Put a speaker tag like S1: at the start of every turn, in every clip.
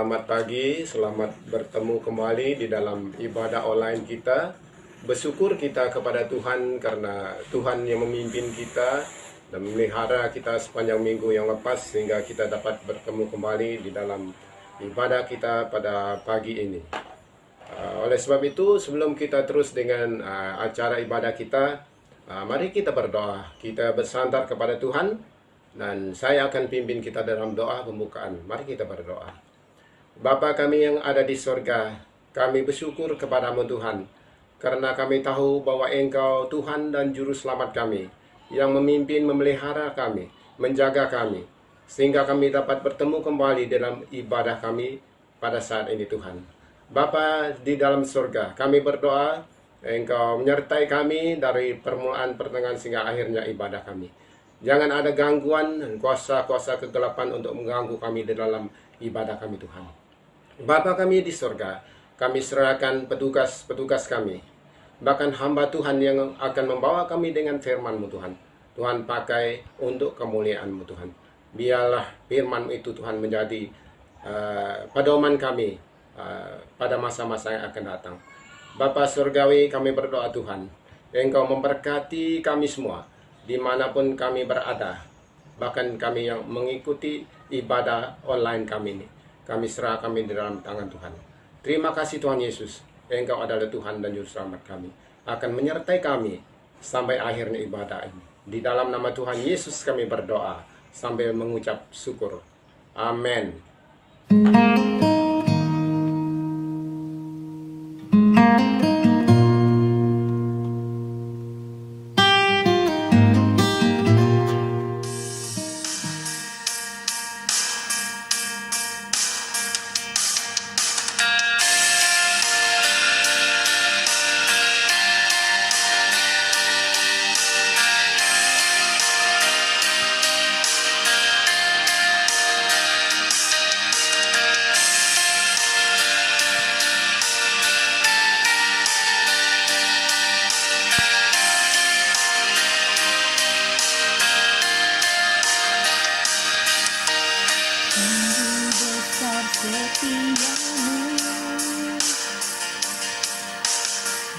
S1: Selamat pagi, selamat bertemu kembali di dalam ibadah online kita. Bersyukur kita kepada Tuhan karena Tuhan yang memimpin kita dan memelihara kita sepanjang minggu yang lepas sehingga kita dapat bertemu kembali di dalam ibadah kita pada pagi ini. Oleh sebab itu, sebelum kita terus dengan acara ibadah kita, mari kita berdoa. Kita bersandar kepada Tuhan dan saya akan pimpin kita dalam doa pembukaan. Mari kita berdoa. Bapa kami yang ada di sorga, kami bersyukur kepadamu Tuhan, karena kami tahu bahwa Engkau Tuhan dan Juru Selamat kami, yang memimpin, memelihara kami, menjaga kami, sehingga kami dapat bertemu kembali dalam ibadah kami pada saat ini Tuhan. Bapa di dalam sorga, kami berdoa, Engkau menyertai kami dari permulaan, pertengahan, sehingga akhirnya ibadah kami. Jangan ada gangguan dan kuasa-kuasa kegelapan untuk mengganggu kami di dalam ibadah kami Tuhan. Bapa kami di sorga, kami serahkan petugas-petugas kami, bahkan hamba Tuhan yang akan membawa kami dengan firman-Mu Tuhan. Tuhan pakai untuk kemuliaan-Mu Tuhan. Biarlah firman itu Tuhan menjadi pedoman kami pada masa-masa yang akan datang. Bapa Surgawi, kami berdoa Tuhan, Engkau memberkati kami semua, dimanapun kami berada, bahkan kami yang mengikuti ibadah online kami ini. Kami serah kami di dalam tangan Tuhan. Terima kasih Tuhan Yesus, Engkau adalah Tuhan dan Juru Selamat kami, akan menyertai kami sampai akhirnya ibadah ini. Di dalam nama Tuhan Yesus kami berdoa sambil mengucap syukur. Amin.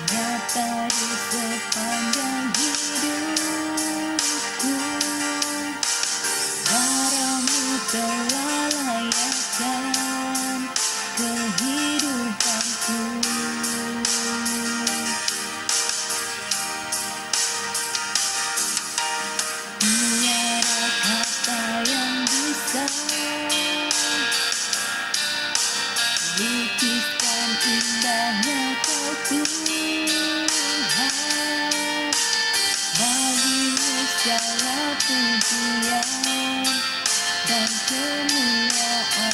S2: Nyata di sepanjang hidupku, darah-Mu telah layakkan kehidupanku. Tiada kata yang bisa lukiskan indahnya Kau Tuhan. Bagi-Mu segala pujian dan kemuliaan.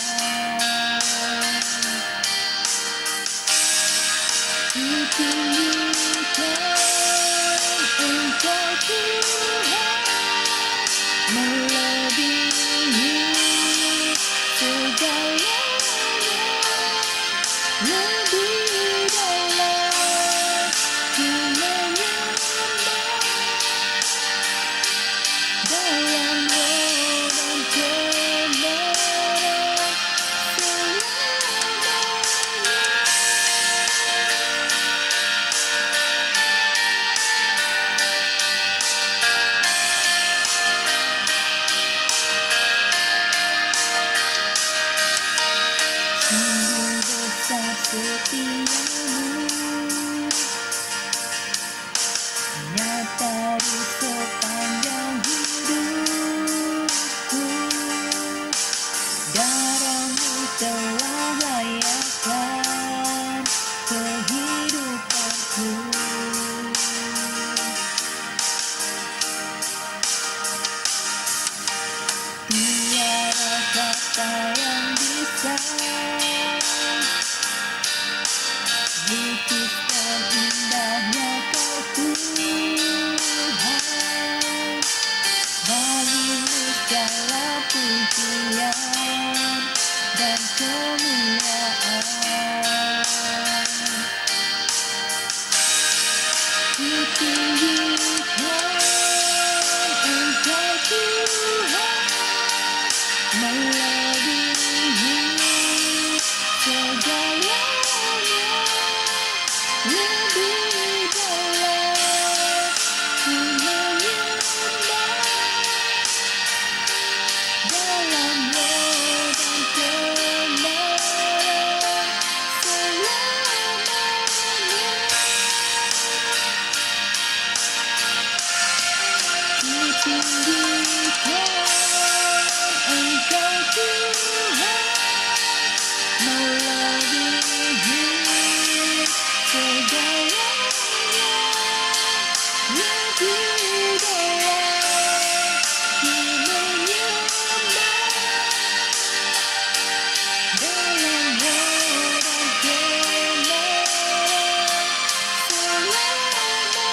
S2: Kutinggikan Engkau Tuhan, melebihi segalanya. Lebih dalam ku menyembah, dalam roh dan kebenaran selamanya. Sungguh besar setiamu, nyata di sepanjang hidupku. Darah-Mu telah layakkan kehidupanku. Tiada kata yang bisa lukiskan indahnya Kau Tuhan. Bagi-Mu segala pujian dan kemuliaan. Kutinggikan Engkau Tuhan, melebihi lebih dalam ku menyembah dalam roh dan kebenaran selamanya. Ku tinggikan Engkau Tuhan melebihi segalanya, lebih dalam ku menyembah dalam roh dan kebenaran selamanya.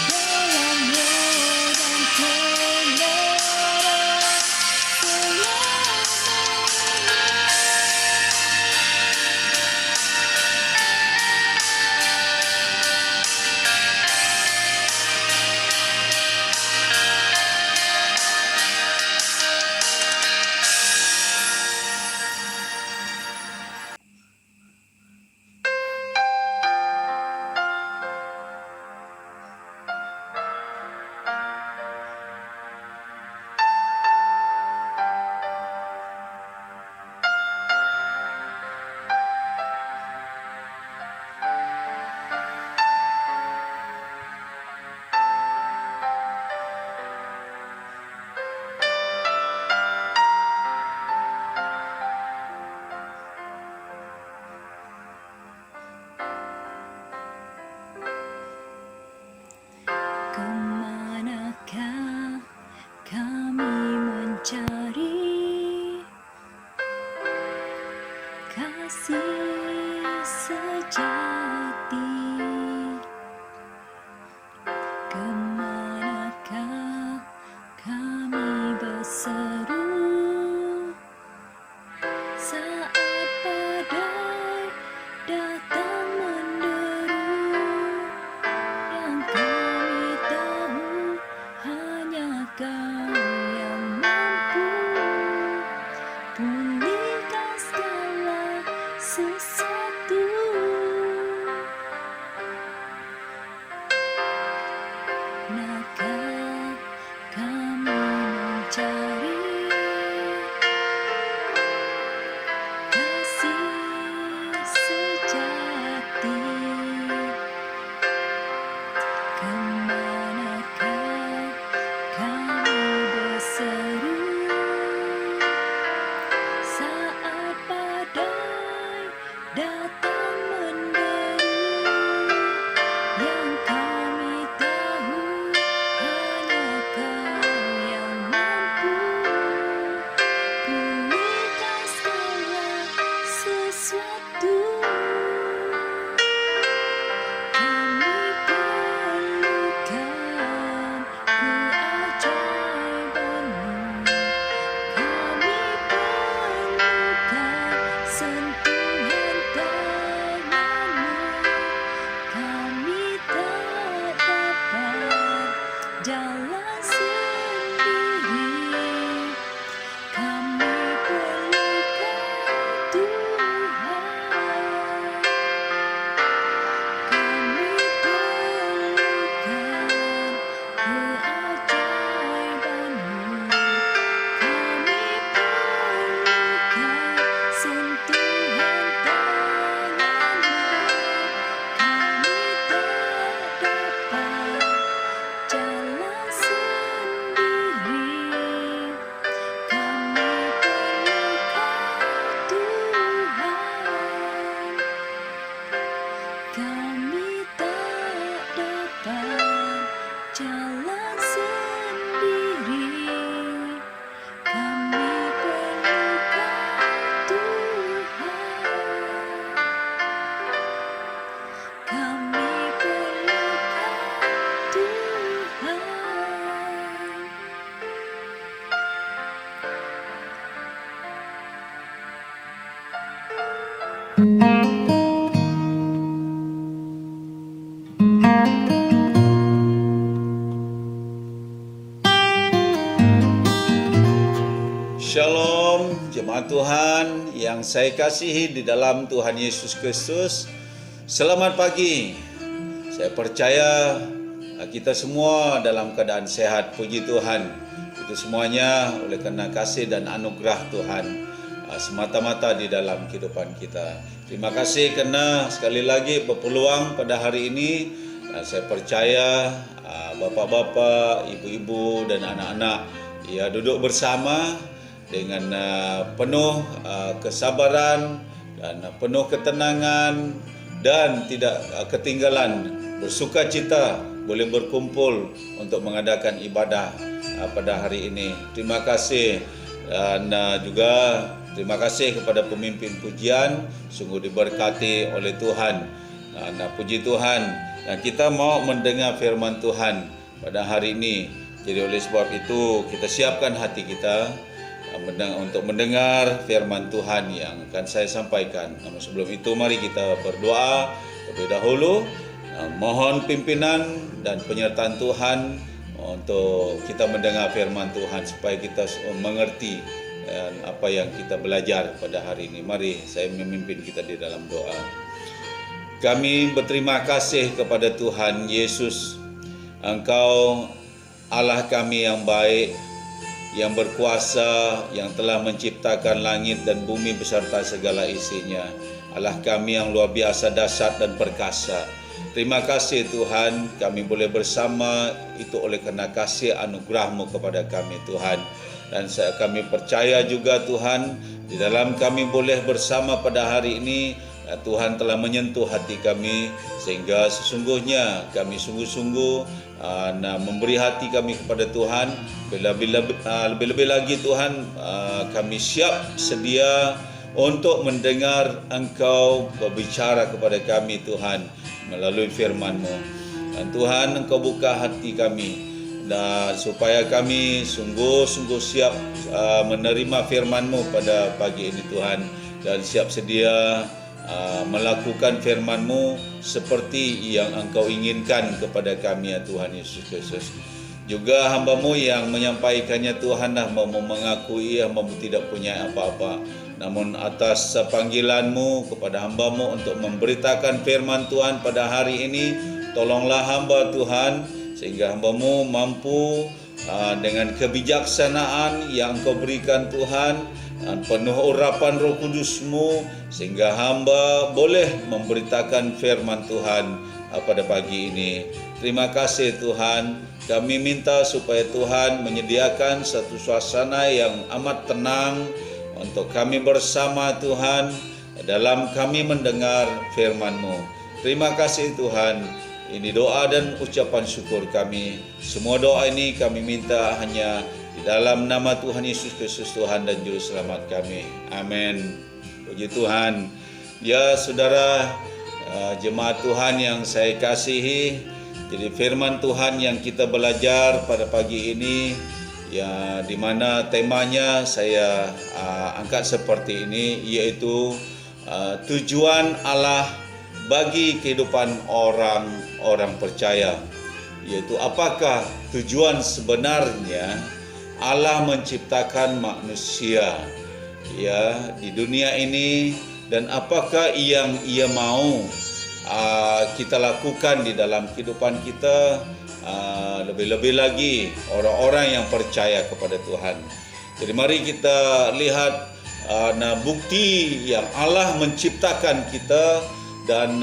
S2: Dalam roh dan kebenaran kemanakah kami mencari kasih sejati? Kemanakah kami berseru saat badai datang menderu? Yang kami tahu hanya Kau yang mampu pulihkan segala sesuatu. Nakah kami mencari kasih sejati? Kemanakah kami berseru saat badai datang menderu? Yang kami tahu hanya Kau yang mampu pulihkan segala sesuatu. Kami perlukan keajaiban-Mu, kami perlukan sentuhan tangan-Mu, kami tak dapat jalan sendiri, kami perlukan Tuhan. Kami perlukan keajaiban-Mu, kami perlukan sentuhan tangan-Mu, kami tak dapat jalan sendiri, kami perlukan Tuhan. Kami tak dapat jalan sendiri, kami perlukan Tuhan. Kami perlukan Tuhan.
S3: Shalom jemaat Tuhan yang saya kasihi di dalam Tuhan Yesus Kristus. Selamat pagi. Saya percaya kita semua dalam keadaan sehat, puji Tuhan. Itu semuanya oleh karena kasih dan anugerah Tuhan semata-mata di dalam kehidupan kita. Terima kasih karena sekali lagi berpeluang pada hari ini. Saya percaya bapak-bapak, ibu-ibu dan anak-anak duduk bersama dengan penuh kesabaran dan penuh ketenangan dan tidak ketinggalan bersukacita boleh berkumpul untuk mengadakan ibadah pada hari ini. Terima kasih dan juga terima kasih kepada pemimpin pujian, sungguh diberkati oleh Tuhan. Dan puji Tuhan, dan kita mau mendengar firman Tuhan pada hari ini. Jadi oleh sebab itu kita siapkan hati kita untuk mendengar firman Tuhan yang akan saya sampaikan. Namun sebelum itu mari kita berdoa terlebih dahulu. Mohon pimpinan dan penyertaan Tuhan untuk kita mendengar firman Tuhan supaya kita mengerti apa yang kita belajar pada hari ini. Mari saya memimpin kita di dalam doa. Kami berterima kasih kepada Tuhan Yesus. Engkau Allah kami yang baik, yang berkuasa, yang telah menciptakan langit dan bumi beserta segala isinya. Allah kami yang luar biasa dahsyat dan perkasa. Terima kasih Tuhan, kami boleh bersama itu oleh karena kasih anugerah-Mu kepada kami Tuhan. Dan kami percaya juga Tuhan, di dalam kami boleh bersama pada hari ini, Tuhan telah menyentuh hati kami sehingga sesungguhnya kami sungguh-sungguh memberi hati kami kepada Tuhan. Lebih-lebih lagi Tuhan, kami siap sedia untuk mendengar Engkau berbicara kepada kami Tuhan melalui firman-Mu. Dan Tuhan, Engkau buka hati kami dan supaya kami sungguh-sungguh siap menerima firman-Mu pada pagi ini Tuhan, dan siap sedia melakukan firman-Mu seperti yang Engkau inginkan kepada kami ya Tuhan Yesus Kristus. Juga hamba-Mu yang menyampaikannya Tuhan mau mengakui hamba-Mu tidak punya apa-apa, namun atas panggilan-Mu kepada hamba-Mu untuk memberitakan firman Tuhan pada hari ini, tolonglah hamba Tuhan sehingga hamba-Mu mampu dengan kebijaksanaan yang Engkau berikan Tuhan dan penuh urapan Roh Kudus-Mu sehingga hamba boleh memberitakan firman Tuhan pada pagi ini. Terima kasih Tuhan. Kami minta supaya Tuhan menyediakan satu suasana yang amat tenang untuk kami bersama Tuhan dalam kami mendengar firman-Mu. Terima kasih Tuhan. Ini doa dan ucapan syukur kami. Semua doa ini kami minta hanya di dalam nama Tuhan Yesus Kristus Tuhan dan Juru Selamat kami. Amin. Puji Tuhan. Ya saudara, jemaat Tuhan yang saya kasihi, jadi firman Tuhan yang kita belajar pada pagi ini, ya di mana temanya saya angkat seperti ini, yaitu tujuan Allah bagi kehidupan orang percaya. Yaitu apakah tujuan sebenarnya Allah menciptakan manusia ya di dunia ini, dan apakah yang Ia mau kita lakukan di dalam kehidupan kita, lebih-lebih lagi orang-orang yang percaya kepada Tuhan. Jadi mari kita lihat bukti yang Allah menciptakan kita, dan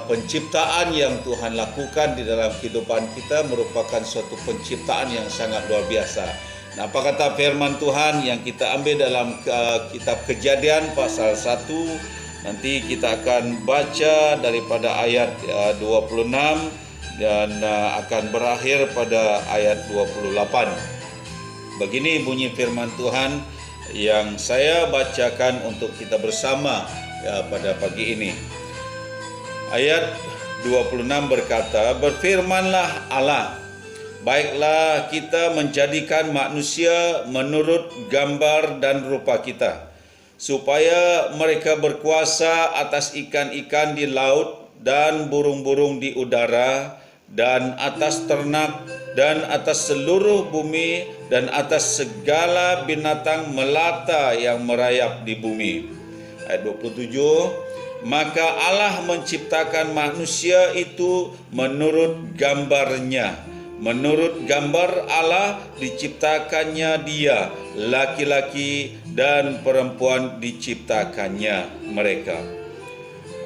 S3: penciptaan yang Tuhan lakukan di dalam kehidupan kita merupakan suatu penciptaan yang sangat luar biasa. Nah, apa kata firman Tuhan yang kita ambil dalam kitab Kejadian pasal 1. Nanti kita akan baca daripada ayat 26 dan akan berakhir pada ayat 28. Begini bunyi firman Tuhan yang saya bacakan untuk kita bersama pada pagi ini. Ayat 26 berkata, "Berfirmanlah Allah, baiklah kita menjadikan manusia menurut gambar dan rupa kita, supaya mereka berkuasa atas ikan-ikan di laut dan burung-burung di udara dan atas ternak dan atas seluruh bumi dan atas segala binatang melata yang merayap di bumi. Ayat 27, maka Allah menciptakan manusia itu menurut gambarnya. Menurut gambar Allah diciptakannya dia, laki-laki dan perempuan diciptakannya mereka.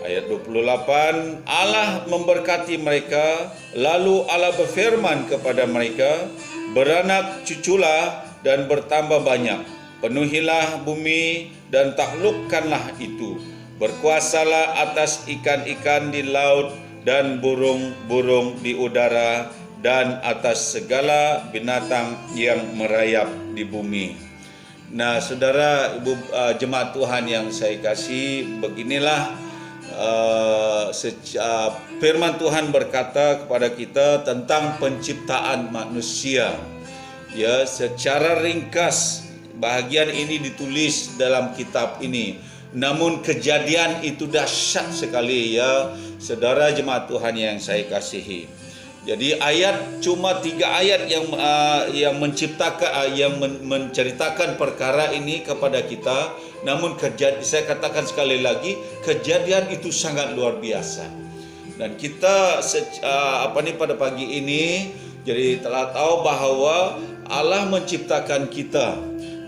S3: Ayat 28, Allah memberkati mereka, lalu Allah berfirman kepada mereka, beranak cuculah dan bertambah banyak, penuhilah bumi dan taklukkanlah itu, berkuasalah atas ikan-ikan di laut dan burung-burung di udara dan atas segala binatang yang merayap di bumi. Nah, saudara, ibu jemaat Tuhan yang saya kasih, beginilah firman Tuhan berkata kepada kita tentang penciptaan manusia. Ya, secara ringkas bahagian ini ditulis dalam kitab ini. Namun kejadian itu dahsyat sekali ya, saudara jemaat Tuhan yang saya kasihi. Jadi cuma 3 ayat yang menciptakan menceritakan perkara ini kepada kita. Namun saya katakan sekali lagi, kejadian itu sangat luar biasa. Dan kita pada pagi ini jadi telah tahu bahwa Allah menciptakan kita.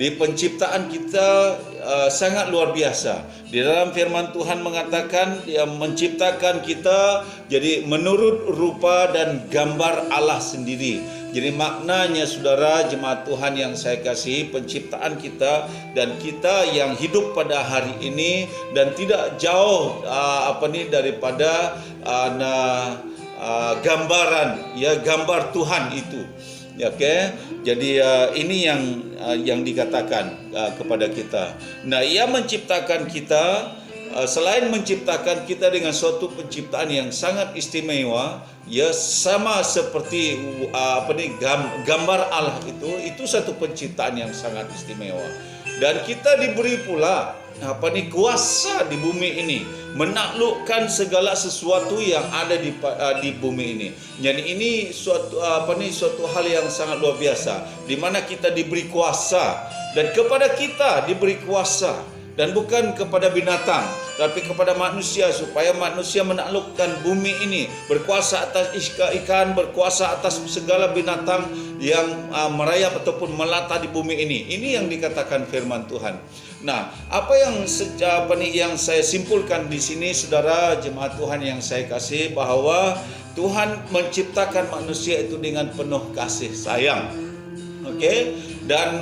S3: Di penciptaan kita sangat luar biasa. Di dalam firman Tuhan mengatakan Dia menciptakan kita jadi menurut rupa dan gambar Allah sendiri. Jadi maknanya saudara jemaat Tuhan yang saya kasih, penciptaan kita dan kita yang hidup pada hari ini dan tidak jauh daripada gambar Tuhan itu. Okay? Jadi ini yang dikatakan kepada kita. Nah, Ia menciptakan kita, selain menciptakan kita dengan suatu penciptaan yang sangat istimewa, ya sama seperti gambar Allah itu satu penciptaan yang sangat istimewa. Dan kita diberi pula kuasa di bumi ini, menaklukkan segala sesuatu yang ada di bumi ini. Jadi ini suatu hal yang sangat luar biasa, di mana kita diberi kuasa dan kepada kita diberi kuasa, dan bukan kepada binatang tapi kepada manusia, supaya manusia menaklukkan bumi ini, berkuasa atas ikan, berkuasa atas segala binatang yang merayap ataupun melata di bumi ini. Ini yang dikatakan firman Tuhan. Nah, apa yang saya simpulkan di sini, saudara jemaat Tuhan yang saya kasih, bahwa Tuhan menciptakan manusia itu dengan penuh kasih sayang. Oke? Dan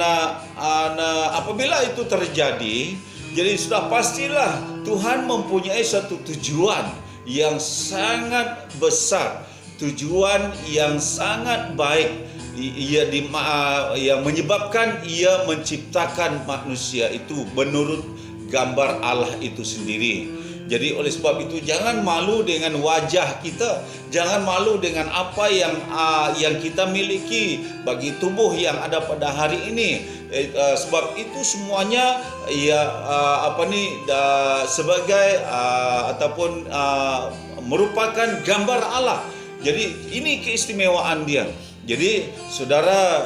S3: apabila itu terjadi, jadi sudah pastilah Tuhan mempunyai satu tujuan yang sangat besar, tujuan yang sangat baik. Yang menyebabkan Ia menciptakan manusia itu menurut gambar Allah itu sendiri. Jadi oleh sebab itu jangan malu dengan wajah kita, jangan malu dengan apa yang kita miliki bagi tubuh yang ada pada hari ini. Sebab itu semuanya sebagai ataupun merupakan gambar Allah. Jadi ini keistimewaan Dia. Jadi saudara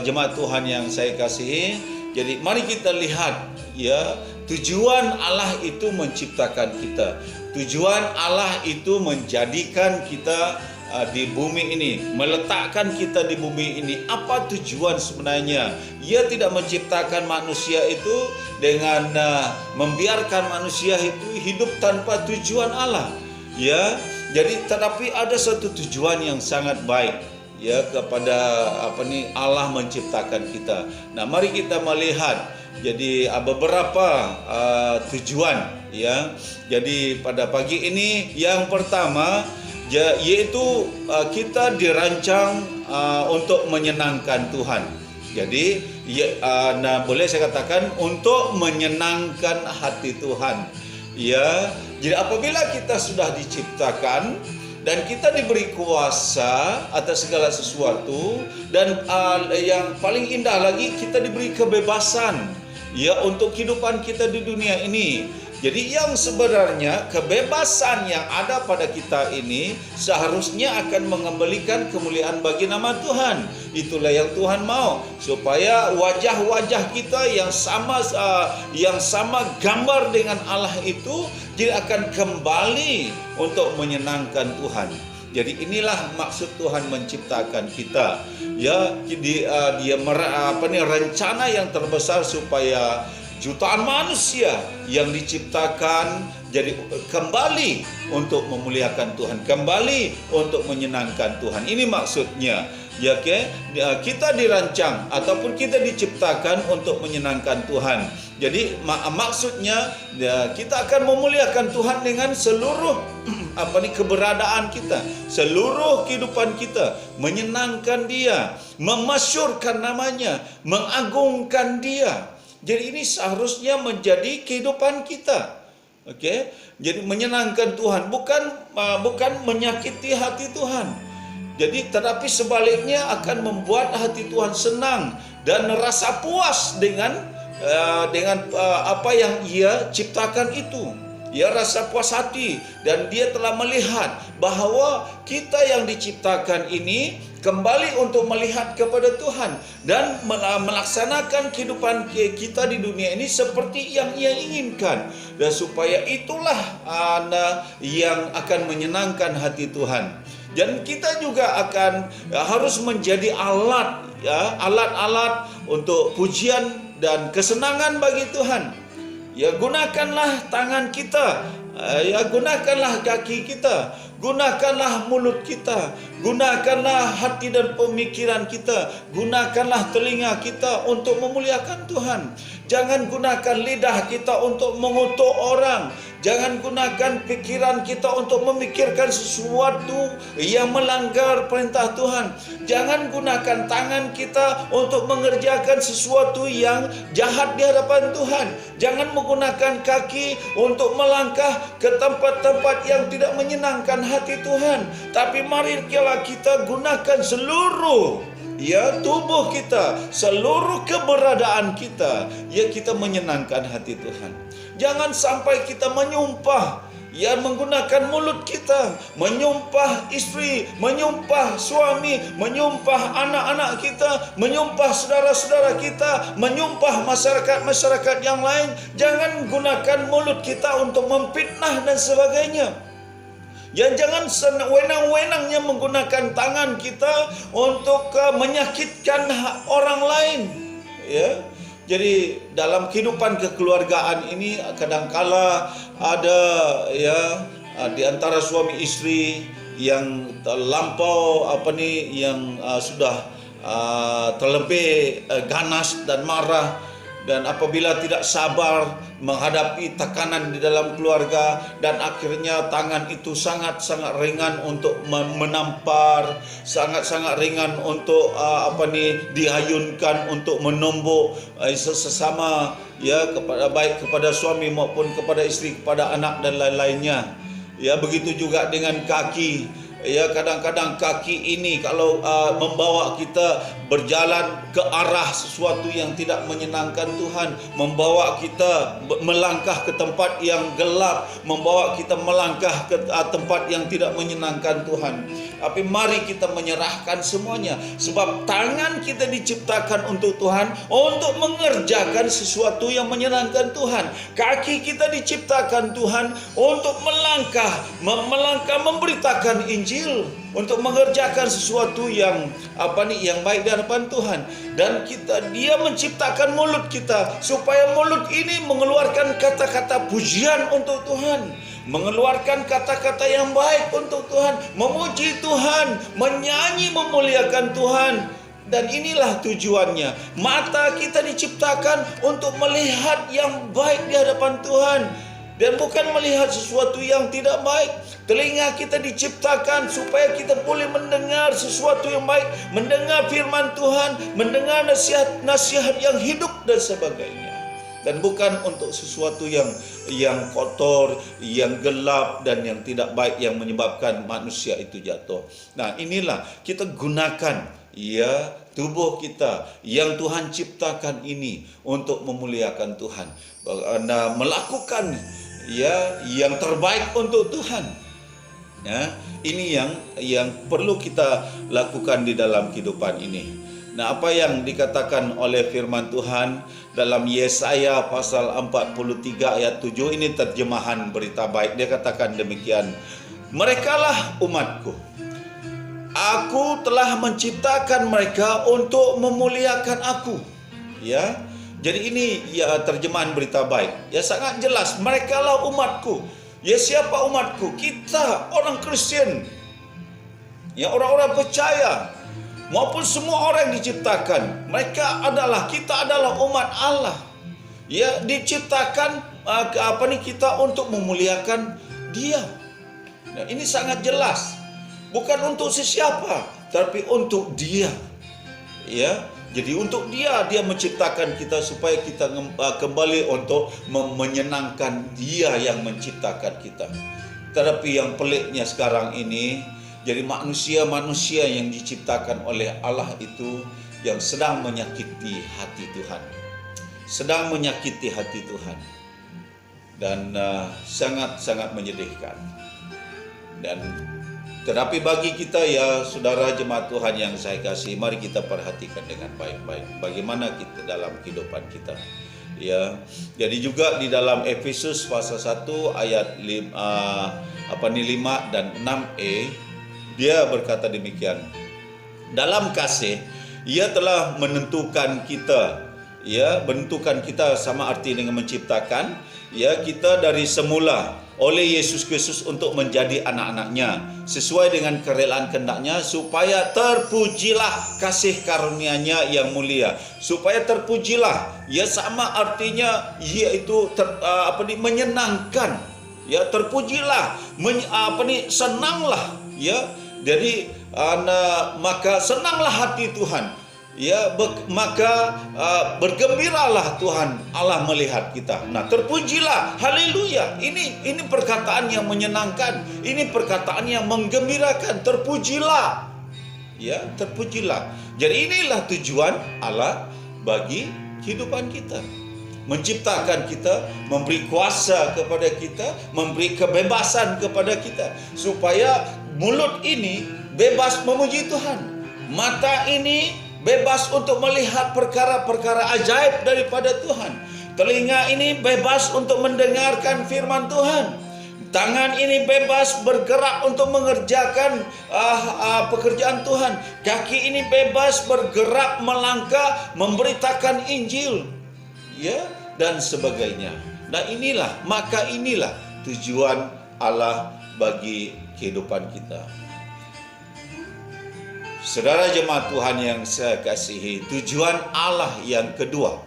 S3: jemaat Tuhan yang saya kasihi, jadi mari kita lihat ya, tujuan Allah itu menciptakan kita. Tujuan Allah itu menjadikan kita di bumi ini, meletakkan kita di bumi ini. Apa tujuan sebenarnya? Ia tidak menciptakan manusia itu dengan membiarkan manusia itu hidup tanpa tujuan Allah. Ya, jadi tetapi ada satu tujuan yang sangat baik. Ya, kepada Allah menciptakan kita. Nah, mari kita melihat jadi beberapa tujuan ya. Jadi pada pagi ini yang pertama yaitu kita dirancang untuk menyenangkan Tuhan. Jadi boleh saya katakan untuk menyenangkan hati Tuhan. Ya, jadi apabila kita sudah diciptakan dan kita diberi kuasa atas segala sesuatu, dan yang paling indah lagi, kita diberi kebebasan ya untuk kehidupan kita di dunia ini. Jadi yang sebenarnya kebebasan yang ada pada kita ini seharusnya akan mengembalikan kemuliaan bagi nama Tuhan. Itulah yang Tuhan mau, supaya wajah-wajah kita yang sama gambar dengan Allah itu dia akan kembali untuk menyenangkan Tuhan. Jadi inilah maksud Tuhan menciptakan kita. Ya, rencana yang terbesar supaya jutaan manusia yang diciptakan jadi kembali untuk memuliakan Tuhan, kembali untuk menyenangkan Tuhan. Ini maksudnya. Ya, kita dirancang ataupun kita diciptakan untuk menyenangkan Tuhan. Jadi maksudnya kita akan memuliakan Tuhan dengan seluruh keberadaan kita, seluruh kehidupan kita, menyenangkan Dia, memasyurkan namanya, mengagungkan Dia. Jadi ini seharusnya menjadi kehidupan kita. Okey, jadi menyenangkan Tuhan, bukan menyakiti hati Tuhan. Jadi tetapi sebaliknya akan membuat hati Tuhan senang dan rasa puas dengan apa yang Ia ciptakan itu. Ia rasa puas hati dan Dia telah melihat bahawa kita yang diciptakan ini kembali untuk melihat kepada Tuhan dan melaksanakan kehidupan kita di dunia ini seperti yang Ia inginkan, dan supaya itulah yang akan menyenangkan hati Tuhan. Dan kita juga akan harus menjadi alat-alat untuk pujian dan kesenangan bagi Tuhan. Ya, gunakanlah tangan kita, gunakanlah kaki kita, gunakanlah mulut kita, gunakanlah hati dan pemikiran kita, gunakanlah telinga kita untuk memuliakan Tuhan. Jangan gunakan lidah kita untuk mengutuk orang. Jangan gunakan pikiran kita untuk memikirkan sesuatu yang melanggar perintah Tuhan. Jangan gunakan tangan kita untuk mengerjakan sesuatu yang jahat di hadapan Tuhan. Jangan menggunakan kaki untuk melangkah ke tempat-tempat yang tidak menyenangkan hati Tuhan. Tapi mari kita gunakan seluruh tubuh kita, seluruh keberadaan kita, kita menyenangkan hati Tuhan. Jangan sampai kita menyumpah, menggunakan mulut kita, menyumpah istri, menyumpah suami, menyumpah anak-anak kita, menyumpah saudara-saudara kita, menyumpah masyarakat yang lain. Jangan gunakan mulut kita untuk memfitnah dan sebagainya. Jangan sewenang-wenangnya menggunakan tangan kita untuk menyakitkan orang lain. Ya. Jadi dalam kehidupan kekeluargaan ini kadangkala ada di antara suami istri yang terlampau yang sudah terlebih ganas dan marah, dan apabila tidak sabar menghadapi tekanan di dalam keluarga, dan akhirnya tangan itu sangat-sangat ringan untuk menampar, sangat-sangat ringan untuk dihayunkan untuk menombok sesama, baik kepada suami maupun kepada istri, kepada anak dan lain-lainnya. Begitu juga dengan kaki. Kadang-kadang kaki ini kalau membawa kita berjalan ke arah sesuatu yang tidak menyenangkan Tuhan, membawa kita melangkah ke tempat yang gelap, membawa kita melangkah ke tempat yang tidak menyenangkan Tuhan. Tapi mari kita menyerahkan semuanya, sebab tangan kita diciptakan untuk Tuhan, untuk mengerjakan sesuatu yang menyenangkan Tuhan. Kaki kita diciptakan Tuhan untuk melangkah memberitakan Injil, untuk mengerjakan sesuatu yang baik di hadapan Tuhan. Dan Dia menciptakan mulut kita supaya mulut ini mengeluarkan kata-kata pujian untuk Tuhan, mengeluarkan kata-kata yang baik untuk Tuhan, memuji Tuhan, menyanyi memuliakan Tuhan. Dan inilah tujuannya. Mata kita diciptakan untuk melihat yang baik di hadapan Tuhan, dan bukan melihat sesuatu yang tidak baik. Telinga kita diciptakan supaya kita boleh mendengar sesuatu yang baik, mendengar firman Tuhan, mendengar nasihat yang hidup dan sebagainya. Dan bukan untuk sesuatu yang kotor, yang gelap dan yang tidak baik, yang menyebabkan manusia itu jatuh. Nah, inilah kita gunakan tubuh kita yang Tuhan ciptakan ini untuk memuliakan Tuhan, melakukan ya yang terbaik untuk Tuhan. Ya, ini yang perlu kita lakukan di dalam kehidupan ini. Nah, apa yang dikatakan oleh firman Tuhan dalam Yesaya pasal 43 ayat 7, ini terjemahan berita baik. Dia katakan demikian, "Merekalah umatku. Aku telah menciptakan mereka untuk memuliakan aku." Ya. Jadi ini ya terjemahan berita baik. Ya sangat jelas, merekalah umatku. Ya siapa umatku? Kita orang Kristen. Ya orang-orang percaya maupun semua orang yang diciptakan. Kita adalah umat Allah. Ya diciptakan kita untuk memuliakan Dia. Nah, ini sangat jelas. Bukan untuk sesiapa, tapi untuk Dia. Ya. Jadi untuk dia menciptakan kita supaya kita kembali untuk menyenangkan Dia yang menciptakan kita. Tetapi yang peliknya sekarang ini, jadi manusia-manusia yang diciptakan oleh Allah itu yang sedang menyakiti hati Tuhan. Sedang menyakiti hati Tuhan. Dan sangat-sangat menyedihkan. Tetapi bagi kita ya saudara jemaat Tuhan yang saya kasih, mari kita perhatikan dengan baik-baik bagaimana kita dalam kehidupan kita. Ya, jadi juga di dalam Efesus pasal 1 ayat 5 dan 6e dia berkata demikian. Dalam kasih Ia telah menentukan kita, ya, menentukan kita sama arti dengan menciptakan, ya, kita dari semula oleh Yesus Kristus untuk menjadi anak-anaknya sesuai dengan kerelaan kehendak-Nya, supaya terpujilah kasih karunia-Nya yang mulia. Supaya terpujilah, ya sama artinya yaitu menyenangkan, ya terpujilah, senanglah, ya. Jadi maka senanglah hati Tuhan. Ya, maka bergembiralah Tuhan Allah melihat kita. Nah, terpujilah, haleluya. Ini perkataan yang menyenangkan, ini perkataan yang menggembirakan. Terpujilah, ya, terpujilah. Jadi inilah tujuan Allah bagi kehidupan kita. Menciptakan kita, memberi kuasa kepada kita, memberi kebebasan kepada kita, supaya mulut ini bebas memuji Tuhan, mata ini bebas untuk melihat perkara-perkara ajaib daripada Tuhan, telinga ini bebas untuk mendengarkan firman Tuhan, tangan ini bebas bergerak untuk mengerjakan pekerjaan Tuhan, kaki ini bebas bergerak melangkah memberitakan Injil, ya, dan sebagainya. Nah inilah tujuan Allah bagi kehidupan kita. Saudara jemaat Tuhan yang saya kasihi, tujuan Allah yang kedua.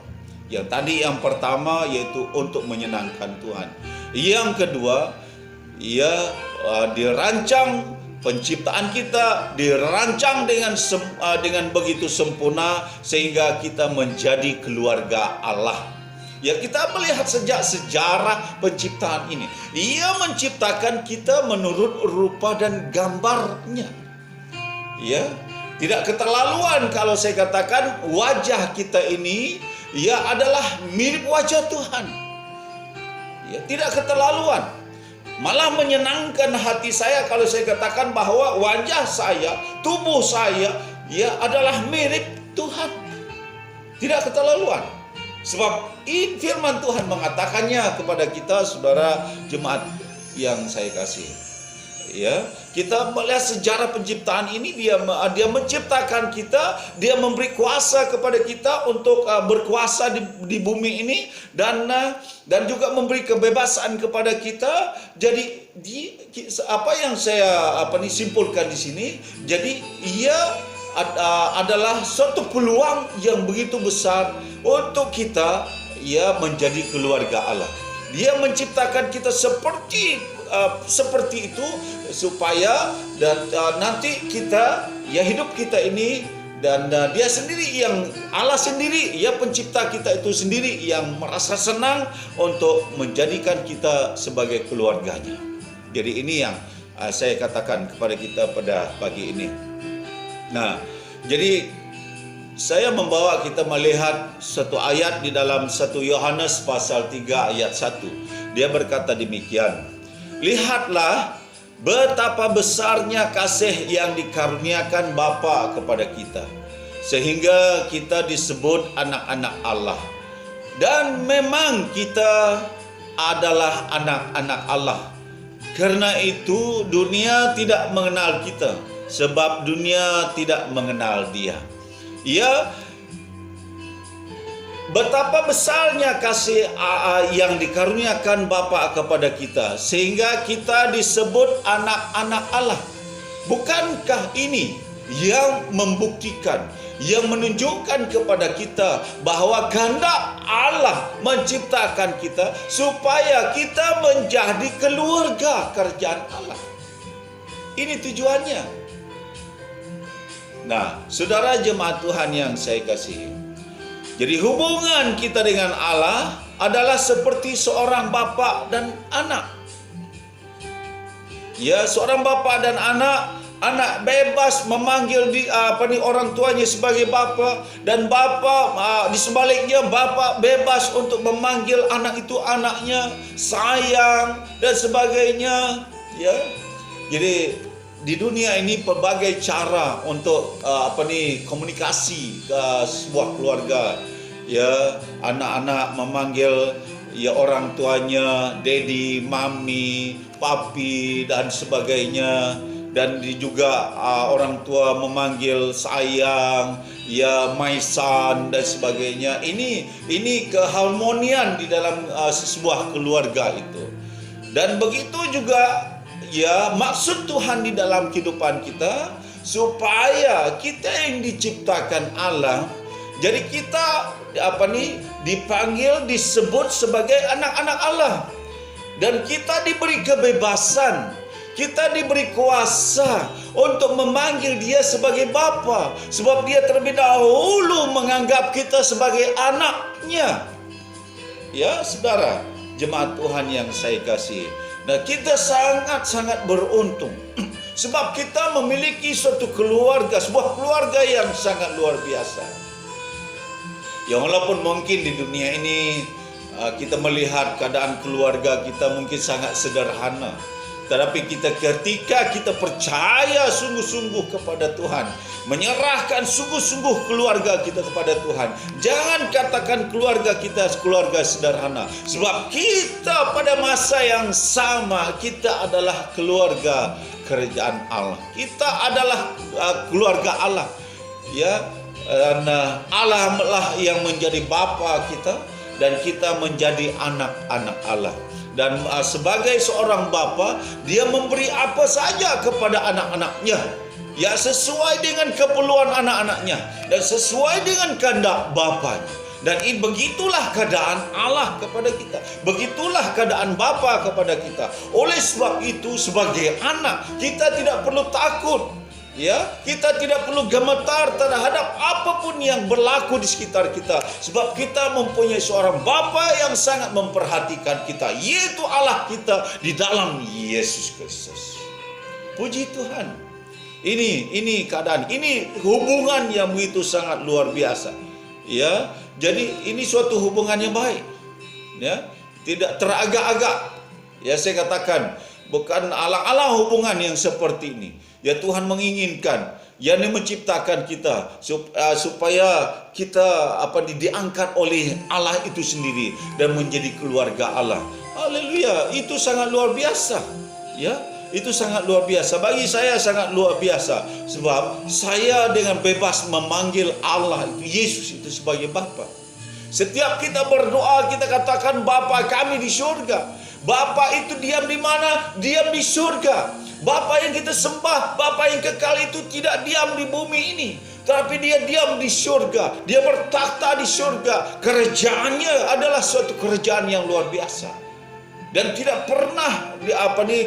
S3: Yang tadi yang pertama yaitu untuk menyenangkan Tuhan. Yang kedua, dirancang penciptaan kita dirancang dengan begitu sempurna sehingga kita menjadi keluarga Allah. Ya, kita melihat sejak sejarah penciptaan ini. Ia menciptakan kita menurut rupa dan gambarnya. Ya, tidak keterlaluan kalau saya katakan wajah kita ini adalah mirip wajah Tuhan. Ya, tidak keterlaluan. Malah menyenangkan hati saya kalau saya katakan bahwa wajah saya, tubuh saya adalah mirip Tuhan. Tidak keterlaluan. Sebab firman Tuhan mengatakannya kepada kita, saudara jemaat yang saya kasih. Ya, kita melihat sejarah penciptaan ini, dia menciptakan kita, dia memberi kuasa kepada kita untuk berkuasa di bumi ini, dan juga memberi kebebasan kepada kita. Jadi apa yang saya simpulkan di sini, jadi ia adalah suatu peluang yang begitu besar untuk kita menjadi keluarga Allah. Dia menciptakan kita seperti itu supaya nanti kita hidup kita ini, dan dia sendiri Allah sendiri pencipta kita itu sendiri yang merasa senang untuk menjadikan kita sebagai keluarganya. Jadi ini yang saya katakan kepada kita pada pagi ini. Nah, jadi saya membawa kita melihat satu ayat di dalam 1 Yohanes pasal 3 ayat 1. Dia berkata demikian, "Lihatlah betapa besarnya kasih yang dikaruniakan Bapa kepada kita, sehingga kita disebut anak-anak Allah. Dan memang kita adalah anak-anak Allah. Karena itu dunia tidak mengenal kita, sebab dunia tidak mengenal Dia." Ya, betapa besarnya kasih yang dikaruniakan Bapa kepada kita, sehingga kita disebut anak-anak Allah. Bukankah ini yang membuktikan, yang menunjukkan kepada kita bahwa kehendak Allah menciptakan kita supaya kita menjadi keluarga kerajaan Allah? Ini tujuannya. Nah, saudara jemaat Tuhan yang saya kasihi, jadi hubungan kita dengan Allah adalah seperti seorang bapa dan anak. Ya, seorang bapa dan anak bebas memanggil orang tuanya sebagai bapa, dan bapa di sebaliknya bapa bebas untuk memanggil anak itu anaknya, sayang dan sebagainya. Ya, jadi di dunia ini pelbagai cara untuk komunikasi ke sebuah keluarga. Ya, anak-anak memanggil orang tuanya daddy, mami, papi dan sebagainya, dan juga orang tua memanggil sayang, my son dan sebagainya. Ini keharmonian di dalam sebuah keluarga itu. Dan begitu juga maksud Tuhan di dalam kehidupan kita, supaya kita yang diciptakan Allah, jadi kita dipanggil, disebut sebagai anak-anak Allah, dan kita diberi kebebasan, kita diberi kuasa untuk memanggil Dia sebagai Bapa, sebab Dia terlebih dahulu menganggap kita sebagai anaknya. Ya, saudara jemaat Tuhan yang saya kasihi, nah, kita sangat-sangat beruntung sebab kita memiliki suatu keluarga, sebuah keluarga yang sangat luar biasa. Ya, walaupun mungkin di dunia ini kita melihat keadaan keluarga kita mungkin sangat sederhana, tetapi ketika kita percaya sungguh-sungguh kepada Tuhan, menyerahkan sungguh-sungguh keluarga kita kepada Tuhan, jangan katakan keluarga kita keluarga sederhana, sebab kita pada masa yang sama kita adalah keluarga kerajaan Allah. Kita adalah keluarga Allah. Ya, dan Allah lah yang menjadi bapa kita, dan kita menjadi anak-anak Allah. Dan sebagai seorang bapa, Dia memberi apa saja kepada anak-anaknya, ya sesuai dengan keperluan anak-anaknya dan sesuai dengan kehendak bapanya. Dan begitulah keadaan Allah kepada kita, begitulah keadaan Bapa kepada kita. Oleh sebab itu, sebagai anak kita tidak perlu takut, ya, kita tidak perlu gemetar terhadap apapun yang berlaku di sekitar kita, sebab kita mempunyai seorang Bapa yang sangat memperhatikan kita, yaitu Allah kita di dalam Yesus Kristus. Puji Tuhan. Ini keadaan, ini hubungan yang begitu sangat luar biasa. Ya, jadi ini suatu hubungan yang baik. Ya, tidak teragak-agak. Ya, saya katakan bukan alang-alang hubungan yang seperti ini. Ya, Tuhan menginginkan, yang menciptakan kita supaya kita diangkat oleh Allah itu sendiri dan menjadi keluarga Allah. Haleluya, itu sangat luar biasa. Ya, itu sangat luar biasa. Bagi saya sangat luar biasa, sebab saya dengan bebas memanggil Allah itu, Yesus itu sebagai Bapa. Setiap kita berdoa, kita katakan Bapa kami di surga. Bapa itu diam di mana? Diam di surga. Bapa yang kita sembah, Bapa yang kekal itu tidak diam di bumi ini, tapi Dia diam di surga. Dia bertakhta di surga. Kerajaannya adalah suatu kerajaan yang luar biasa, dan tidak pernah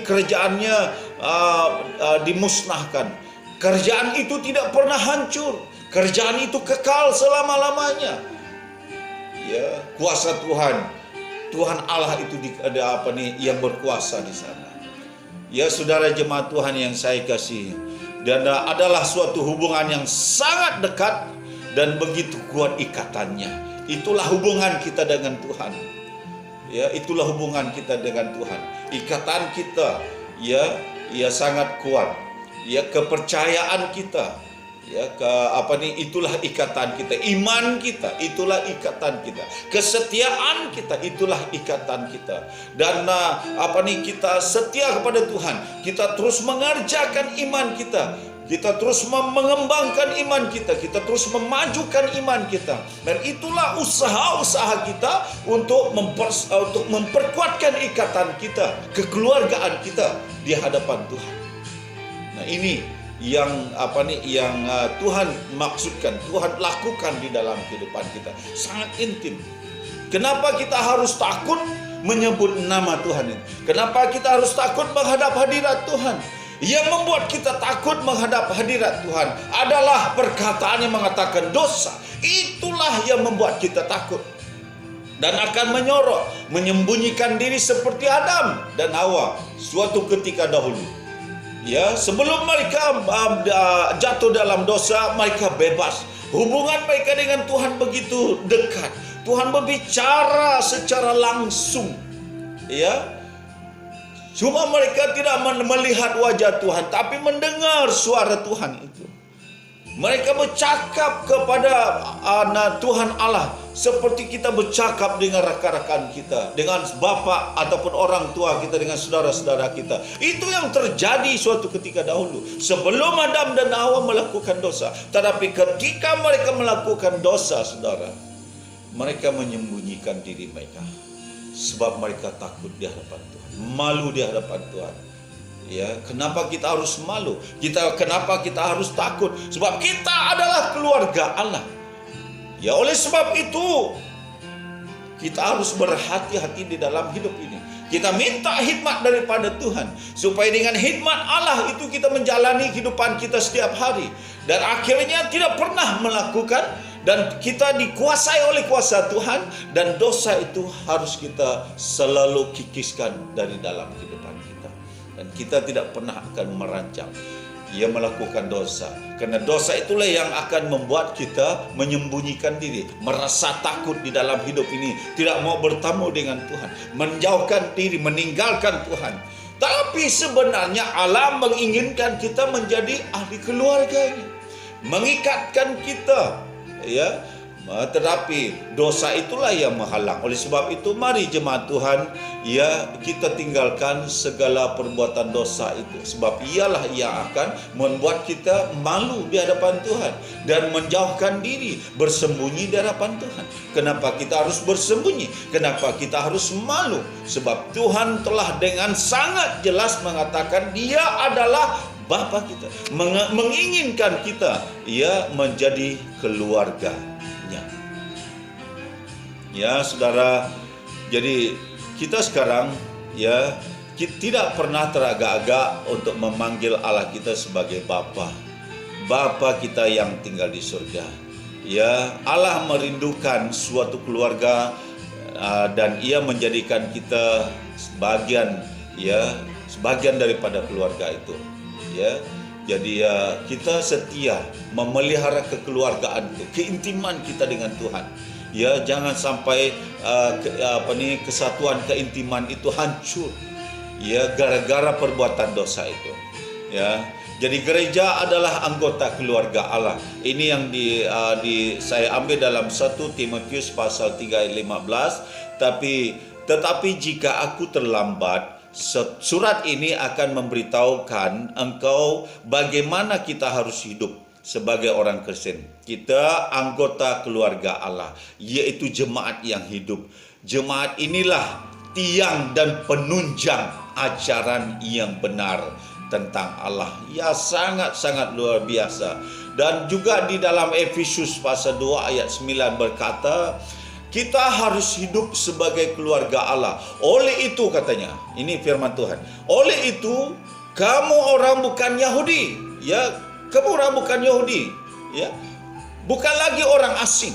S3: kerajaannya dimusnahkan. Kerajaan itu tidak pernah hancur. Kerajaan itu kekal selama-lamanya. Ya, kuasa Tuhan Allah itu yang berkuasa di sana. Ya, saudara jemaat Tuhan yang saya kasihi, dan adalah suatu hubungan yang sangat dekat dan begitu kuat ikatannya. Itulah hubungan kita dengan Tuhan. Ya, itulah hubungan kita dengan Tuhan. Ikatan kita, ya, sangat kuat. Ya, kepercayaan kita, ya, itulah ikatan kita. Iman kita, itulah ikatan kita. Kesetiaan kita, itulah ikatan kita. Dan kita setia kepada Tuhan. Kita terus mengerjakan iman kita. Kita terus mengembangkan iman kita. Kita terus memajukan iman kita. Dan itulah usaha-usaha kita untuk memperkuatkan ikatan kita, kekeluargaan kita di hadapan Tuhan. Nah, ini yang Tuhan maksudkan, Tuhan lakukan di dalam kehidupan kita. Sangat intim. Kenapa kita harus takut menyebut nama Tuhan ini? Kenapa kita harus takut menghadap hadirat Tuhan? Yang membuat kita takut menghadap hadirat Tuhan adalah perkataan yang mengatakan dosa. Itulah yang membuat kita takut dan akan menyorok, menyembunyikan diri seperti Adam dan Hawa suatu ketika dahulu. Ya, sebelum mereka jatuh dalam dosa, mereka bebas. Hubungan mereka dengan Tuhan begitu dekat. Tuhan berbicara secara langsung. Ya. Cuma mereka tidak melihat wajah Tuhan, tapi mendengar suara Tuhan itu. Mereka bercakap kepada Tuhan Allah seperti kita bercakap dengan rakan-rakan kita, dengan bapa ataupun orang tua kita, dengan saudara-saudara kita. Itu yang terjadi suatu ketika dahulu sebelum Adam dan Hawa melakukan dosa. Tetapi ketika mereka melakukan dosa, saudara, mereka menyembunyikan diri mereka sebab mereka takut di hadapan Tuhan. Malu di hadapan Tuhan. Ya, kenapa kita harus malu? Kenapa kita harus takut? Sebab kita adalah keluarga Allah. Ya, oleh sebab itu kita harus berhati-hati di dalam hidup ini. Kita minta hikmat daripada Tuhan supaya dengan hikmat Allah itu kita menjalani kehidupan kita setiap hari dan akhirnya tidak pernah melakukan, dan kita dikuasai oleh kuasa Tuhan, dan dosa itu harus kita selalu kikiskan dari dalam kehidupan kita. Dan kita tidak pernah akan merancang melakukan dosa. Karena dosa itulah yang akan membuat kita menyembunyikan diri, merasa takut di dalam hidup ini, tidak mau bertemu dengan Tuhan, menjauhkan diri, meninggalkan Tuhan. Tapi sebenarnya Allah menginginkan kita menjadi ahli keluarganya, mengikatkan kita. Ya, tetapi dosa itulah yang menghalang. Oleh sebab itu, mari jemaat Tuhan, ya, kita tinggalkan segala perbuatan dosa itu, sebab ialah yang akan membuat kita malu di hadapan Tuhan dan menjauhkan diri, bersembunyi di hadapan Tuhan. Kenapa kita harus bersembunyi? Kenapa kita harus malu? Sebab Tuhan telah dengan sangat jelas mengatakan Dia adalah Bapa kita, menginginkan kita menjadi keluarganya. Ya, saudara, jadi kita sekarang kita tidak pernah teragak-agak untuk memanggil Allah kita sebagai Bapa. Bapa kita yang tinggal di surga. Ya, Allah merindukan suatu keluarga dan Ia menjadikan kita sebagian daripada keluarga itu. Ya, jadi kita setia memelihara kekeluargaan itu, keintiman kita dengan Tuhan. Ya, jangan sampai kesatuan keintiman itu hancur. Ya, gara-gara perbuatan dosa itu. Ya, jadi gereja adalah anggota keluarga Allah. Ini yang saya ambil dalam 1 Timotius pasal 3 ayat 15. Tetapi jika aku terlambat, surat ini akan memberitahukan engkau bagaimana kita harus hidup sebagai orang Kristen. Kita anggota keluarga Allah, yaitu jemaat yang hidup. Jemaat inilah tiang dan penunjang ajaran yang benar tentang Allah. Ya, sangat-sangat luar biasa. Dan juga di dalam Efesus pasal 2 ayat 9 berkata, kita harus hidup sebagai keluarga Allah. Oleh itu, katanya, ini firman Tuhan. Oleh itu, kamu orang bukan Yahudi. Ya, kamu orang bukan Yahudi. Ya, bukan lagi orang asing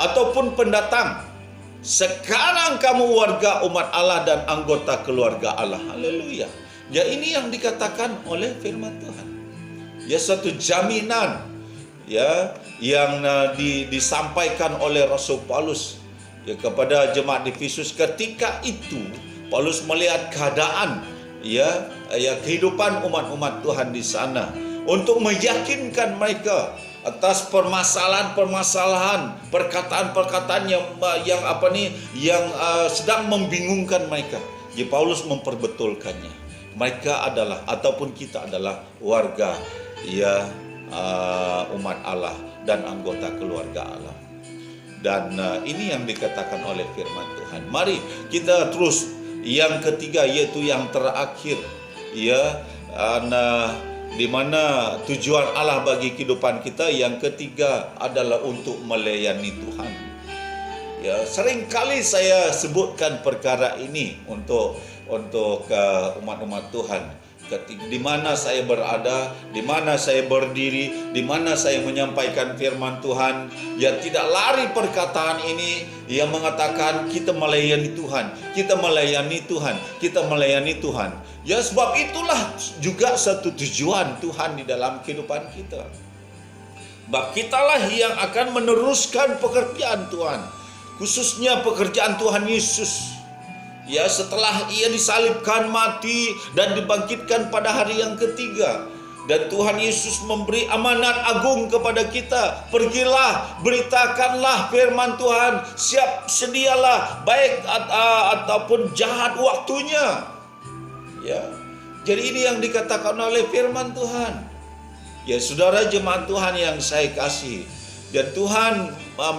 S3: ataupun pendatang. Sekarang kamu warga umat Allah dan anggota keluarga Allah. Haleluya. Ya, ini yang dikatakan oleh firman Tuhan. Ya, satu jaminan yang disampaikan oleh Rasul Paulus ya kepada jemaat di Efesus. Ketika itu Paulus melihat keadaan kehidupan umat-umat Tuhan di sana untuk meyakinkan mereka atas permasalahan-permasalahan, perkataan-perkataan yang sedang membingungkan mereka. Jadi Paulus memperbetulkannya. Mereka adalah ataupun kita adalah warga umat Allah dan anggota keluarga Allah. Dan ini yang dikatakan oleh firman Tuhan. Mari kita terus yang ketiga, yaitu yang terakhir, di mana tujuan Allah bagi kehidupan kita. Yang ketiga adalah untuk melayani Tuhan. Ya, seringkali saya sebutkan perkara ini untuk umat-umat Tuhan. Di mana saya berada, di mana saya berdiri, di mana saya menyampaikan firman Tuhan, ya tidak lari perkataan ini yang mengatakan kita melayani Tuhan, kita melayani Tuhan, kita melayani Tuhan. Ya sebab itulah juga satu tujuan Tuhan di dalam kehidupan kita. Sebab kitalah yang akan meneruskan pekerjaan Tuhan, khususnya pekerjaan Tuhan Yesus. Ya, setelah ia disalibkan, mati, dan dibangkitkan pada hari yang ketiga. Dan Tuhan Yesus memberi amanat agung kepada kita. Pergilah, beritakanlah firman Tuhan. Sedialah, baik ataupun jahat waktunya. Ya, jadi ini yang dikatakan oleh firman Tuhan. Ya, saudara jemaat Tuhan yang saya kasih. Dan Tuhan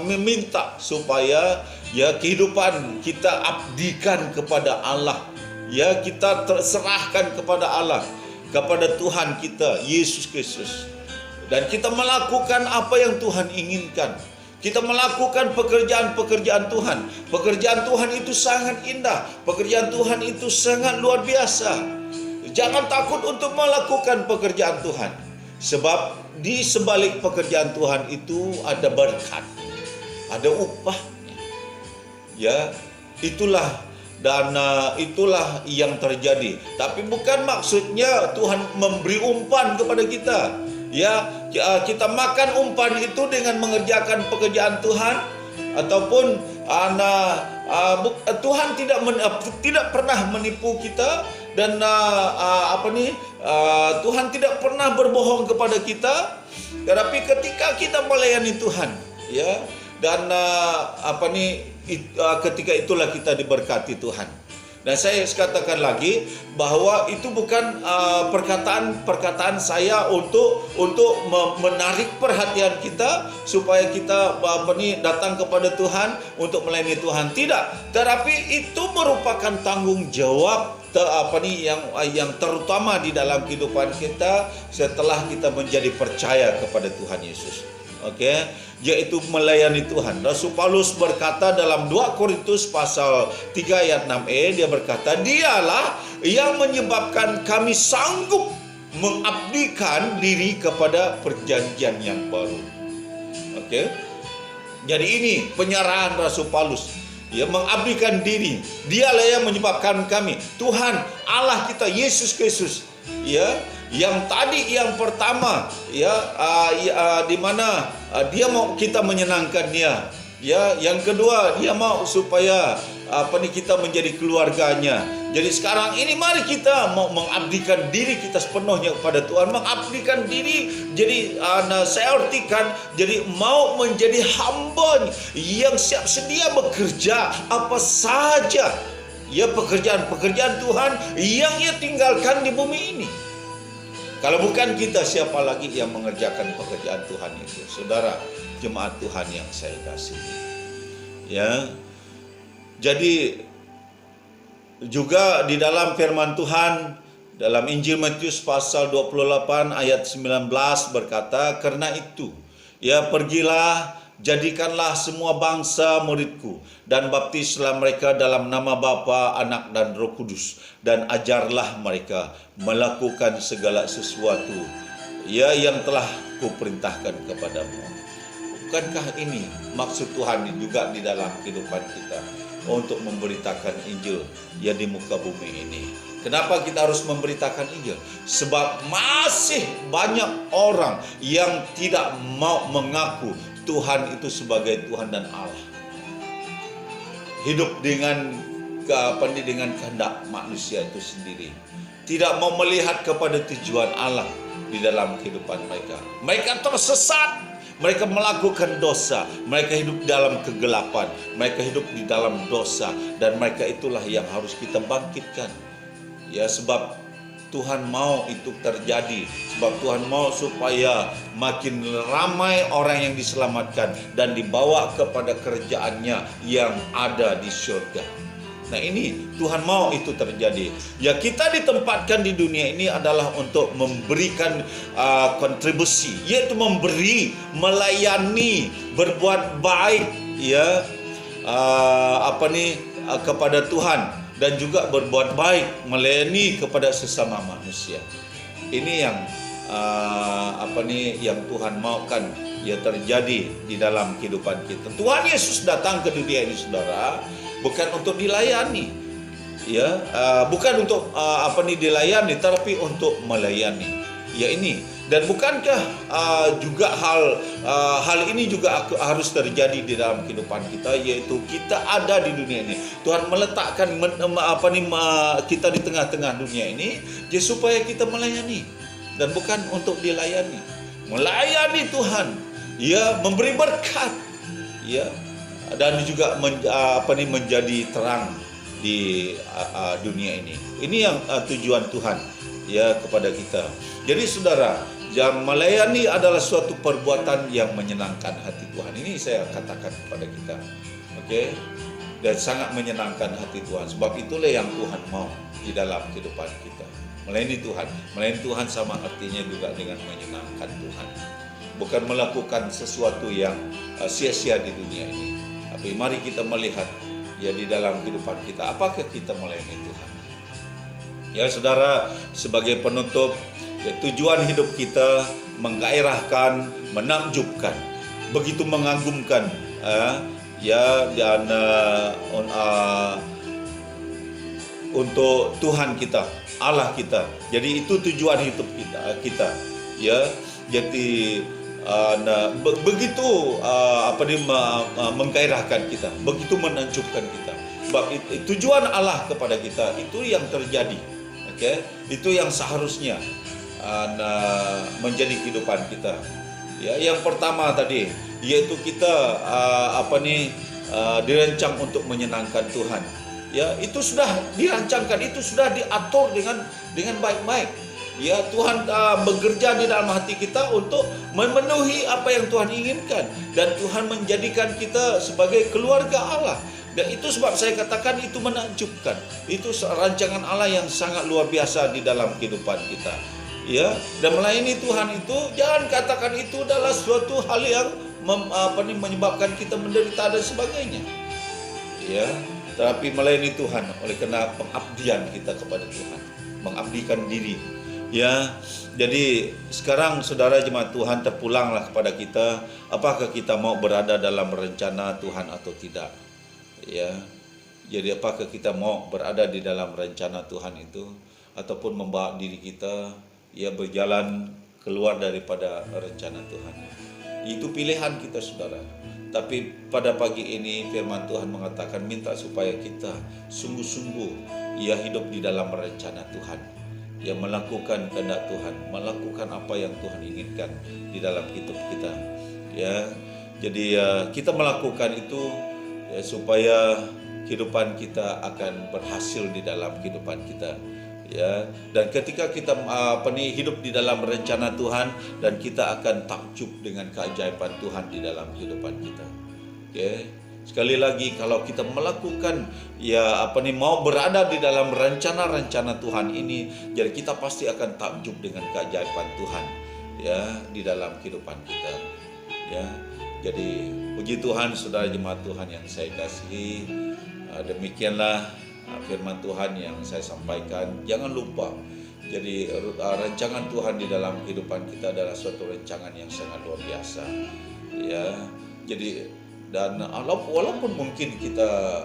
S3: meminta supaya kehidupan kita abdikan kepada Allah. Ya, kita terserahkan kepada Allah, kepada Tuhan kita Yesus Kristus. Dan kita melakukan apa yang Tuhan inginkan. Kita melakukan pekerjaan-pekerjaan Tuhan. Pekerjaan Tuhan itu sangat indah. Pekerjaan Tuhan itu sangat luar biasa. Jangan takut untuk melakukan pekerjaan Tuhan. Sebab di sebalik pekerjaan Tuhan itu ada berkat, ada upah. Ya, itulah yang terjadi. Tapi bukan maksudnya Tuhan memberi umpan kepada kita. Ya, kita makan umpan itu dengan mengerjakan pekerjaan Tuhan, ataupun Tuhan tidak pernah menipu kita, dan Tuhan tidak pernah berbohong kepada kita. Tetapi ketika kita melayani Tuhan, ya, dan ketika itulah kita diberkati Tuhan. Dan saya katakan lagi bahwa itu bukan perkataan saya untuk menarik perhatian kita supaya kita datang kepada Tuhan untuk melayani Tuhan. Tidak, tetapi itu merupakan tanggung jawab yang terutama di dalam kehidupan kita setelah kita menjadi percaya kepada Tuhan Yesus. Oke, yaitu melayani Tuhan. Rasul Paulus berkata dalam 2 Korintus pasal 3 ayat 6e, dia berkata, dialah yang menyebabkan kami sanggup mengabdikan diri kepada perjanjian yang baru. Oke, jadi ini penyerahan Rasul Paulus. Ya, mengabdikan diri. Dialah yang menyebabkan kami. Tuhan Allah kita Yesus Kristus, ya, yang pertama, ya, di mana dia mau kita menyenangkan dia. Ya, yang kedua dia mau supaya kita menjadi keluarganya. Jadi sekarang ini mari kita mau mengabdikan diri kita sepenuhnya kepada Tuhan. Mengabdikan diri, jadi saya artikan, jadi mau menjadi hamba yang siap sedia bekerja apa saja, ya, pekerjaan Tuhan yang ia tinggalkan di bumi ini. Kalau bukan kita, siapa lagi yang mengerjakan pekerjaan Tuhan itu? Saudara jemaat Tuhan yang saya kasihi. Ya, jadi juga di dalam firman Tuhan dalam Injil Matius pasal 28 ayat 19 berkata, karena itu, ya, pergilah, jadikanlah semua bangsa muridku, dan baptislah mereka dalam nama Bapa, Anak, dan Roh Kudus, dan ajarlah mereka melakukan segala sesuatu, ya, yang telah kuperintahkan kepadamu. Bukankah ini maksud Tuhan juga di dalam kehidupan kita, untuk memberitakan Injil, ya, di muka bumi ini? Kenapa kita harus memberitakan Injil? Sebab masih banyak orang yang tidak mau mengaku Tuhan itu sebagai Tuhan dan Allah. hidup dengan dengan kehendak manusia itu sendiri. Tidak mau melihat kepada tujuan Allah di dalam kehidupan mereka. Mereka tersesat, mereka melakukan dosa, mereka hidup dalam kegelapan, mereka hidup di dalam dosa, dan mereka itulah yang harus kita bangkitkan. Ya, sebab Tuhan mau itu terjadi, sebab Tuhan mau supaya makin ramai orang yang diselamatkan dan dibawa kepada kerjaannya yang ada di surga. Nah, ini Tuhan mau itu terjadi. Ya, kita ditempatkan di dunia ini adalah untuk memberikan kontribusi, yaitu memberi, melayani, berbuat baik, ya, kepada Tuhan, dan juga berbuat baik, melayani kepada sesama manusia. Ini yang yang Tuhan maukan ya terjadi di dalam kehidupan kita. Tuhan Yesus datang ke dunia ini, saudara, bukan untuk dilayani, ya, bukan untuk dilayani, tapi untuk melayani. Ya, ini, dan bukankah juga hal ini juga harus terjadi di dalam kehidupan kita, yaitu kita ada di dunia ini. Tuhan meletakkan kita di tengah-tengah dunia ini, ya, supaya kita melayani, dan bukan untuk dilayani. Melayani Tuhan, ya, memberi berkat, ya, dan juga menjadi terang di dunia ini. Ini yang tujuan Tuhan, ya, kepada kita. Jadi saudara, melayani adalah suatu perbuatan yang menyenangkan hati Tuhan. Ini saya katakan kepada kita, oke? Dan sangat menyenangkan hati Tuhan. Sebab itulah yang Tuhan mau di dalam kehidupan kita. Melayani Tuhan. Melayani Tuhan sama artinya juga dengan menyenangkan Tuhan. Bukan melakukan sesuatu yang sia-sia di dunia ini. Tapi mari kita melihat, ya, di dalam kehidupan kita, apakah kita melayani Tuhan. Ya, saudara, sebagai penutup, ya, tujuan hidup kita menggairahkan, menakjubkan, begitu mengagumkan, ya, dan untuk Tuhan kita, Allah kita. Jadi itu tujuan hidup kita, ya. Jadi begitu menggairahkan kita, begitu menakjubkan kita. Sebab tujuan Allah kepada kita itu yang terjadi, oke? Itu yang seharusnya menjadi kehidupan kita. Ya, yang pertama tadi, yaitu kita dirancang untuk menyenangkan Tuhan. Ya, itu sudah dirancangkan, itu sudah diatur dengan baik-baik. Ya, Tuhan bekerja di dalam hati kita untuk memenuhi apa yang Tuhan inginkan, dan Tuhan menjadikan kita sebagai keluarga Allah. Dan itu sebab saya katakan itu menakjubkan. Itu rancangan Allah yang sangat luar biasa di dalam kehidupan kita. Ya, dan melayani Tuhan itu jangan katakan itu adalah suatu hal yang menyebabkan kita menderita dan sebagainya. Ya, tapi melayani Tuhan oleh karena pengabdian kita kepada Tuhan, mengabdikan diri. Ya, jadi sekarang saudara jemaat Tuhan, terpulanglah kepada kita, apakah kita mau berada dalam rencana Tuhan atau tidak. Ya, jadi apakah kita mau berada di dalam rencana Tuhan itu, ataupun membawa diri kita, ya, berjalan keluar daripada rencana Tuhan. Itu pilihan kita, saudara. Tapi pada pagi ini firman Tuhan mengatakan, minta supaya kita sungguh-sungguh, ya, hidup di dalam rencana Tuhan. Ya, melakukan kehendak Tuhan, melakukan apa yang Tuhan inginkan di dalam hidup kita. Ya, jadi kita melakukan itu, ya, supaya kehidupan kita akan berhasil di dalam kehidupan kita. Ya, dan ketika kita hidup di dalam rencana Tuhan, dan kita akan takjub dengan keajaiban Tuhan di dalam kehidupan kita. Oke. Sekali lagi, kalau kita melakukan, ya, mau berada di dalam rencana-rencana Tuhan ini, jadi kita pasti akan takjub dengan keajaiban Tuhan, ya, di dalam kehidupan kita. Ya, jadi puji Tuhan, saudara jemaat Tuhan yang saya kasihi, demikianlah firman Tuhan yang saya sampaikan. Jangan lupa, jadi rancangan Tuhan di dalam kehidupan kita adalah suatu rancangan yang sangat luar biasa. Ya, jadi dan walaupun mungkin kita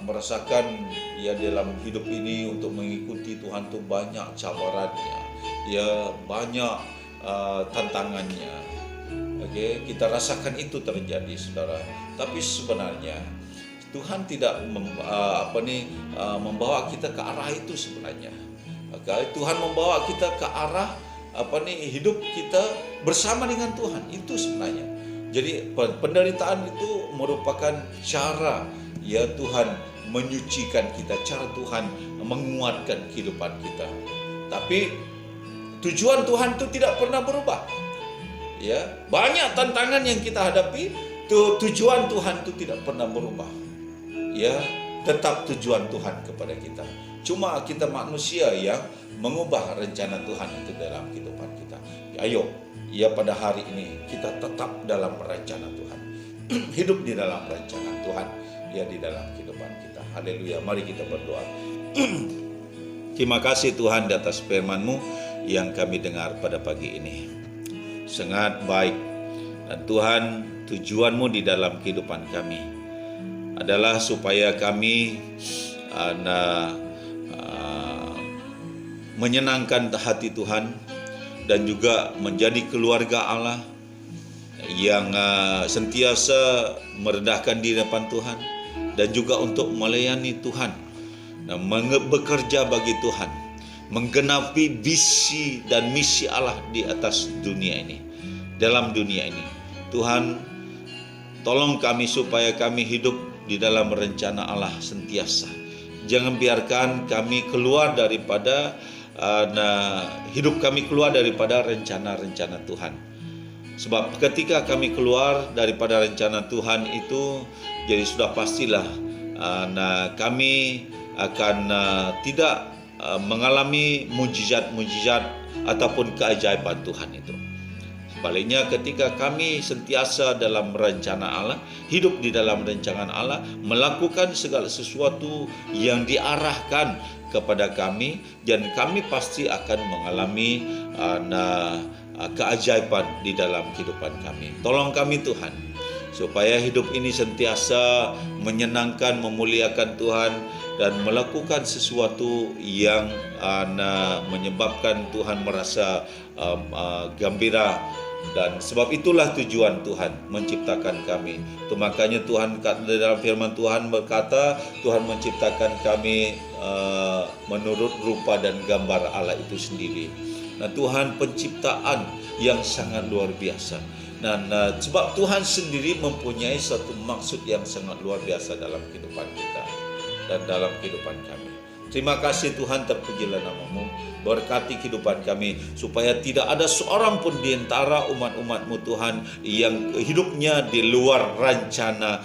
S3: merasakan, ya, dalam hidup ini untuk mengikuti Tuhan itu banyak cabarannya, ya, banyak tantangannya. Oke, kita rasakan itu terjadi, saudara. Tapi sebenarnya Tuhan tidak membawa kita ke arah itu sebenarnya. Tuhan membawa kita ke arah hidup kita bersama dengan Tuhan, itu sebenarnya. Jadi penderitaan itu merupakan cara ya Tuhan menyucikan kita, cara Tuhan menguatkan kehidupan kita. Tapi tujuan Tuhan itu tidak pernah berubah. Ya, banyak tantangan yang kita hadapi, tujuan Tuhan itu tidak pernah berubah. Ya, tetap tujuan Tuhan kepada kita. Cuma kita manusia yang mengubah rencana Tuhan itu dalam kehidupan kita. Ayo, ya pada hari ini kita tetap dalam rencana Tuhan. Hidup di dalam rencana Tuhan, ya di dalam kehidupan kita. Haleluya, mari kita berdoa. Terima kasih Tuhan di atas firman-Mu yang kami dengar pada pagi ini. Sangat baik. Dan Tuhan, tujuan-Mu di dalam kehidupan kami adalah supaya kami menyenangkan hati Tuhan dan juga menjadi keluarga Allah yang sentiasa merendahkan diri depan Tuhan dan juga untuk melayani Tuhan dan bekerja bagi Tuhan, menggenapi visi dan misi Allah di atas dunia ini, dalam dunia ini. Tuhan, tolong kami supaya kami hidup di dalam rencana Allah sentiasa. Jangan biarkan kami keluar daripada hidup kami keluar daripada rencana-rencana Tuhan. Sebab ketika kami keluar daripada rencana Tuhan itu, jadi sudah pastilah kami akan tidak mengalami mujizat-mujizat ataupun keajaiban Tuhan itu. Sebaliknya ketika kami sentiasa dalam rencana Allah, hidup di dalam rencana Allah, melakukan segala sesuatu yang diarahkan kepada kami, dan kami pasti akan mengalami keajaiban di dalam kehidupan kami. Tolong kami Tuhan, supaya hidup ini sentiasa menyenangkan, memuliakan Tuhan, dan melakukan sesuatu yang menyebabkan Tuhan merasa gembira. Dan sebab itulah tujuan Tuhan menciptakan kami. Itu makanya Tuhan dalam firman Tuhan berkata, Tuhan menciptakan kami menurut rupa dan gambar Allah itu sendiri. Nah, Tuhan penciptaan yang sangat luar biasa. Dan sebab Tuhan sendiri mempunyai satu maksud yang sangat luar biasa dalam kehidupan kita dan dalam kehidupan kami. Terima kasih Tuhan, terpujilah nama-Mu. Berkati kehidupan kami supaya tidak ada seorang pun di antara umat-umat-Mu Tuhan yang hidupnya di luar rencana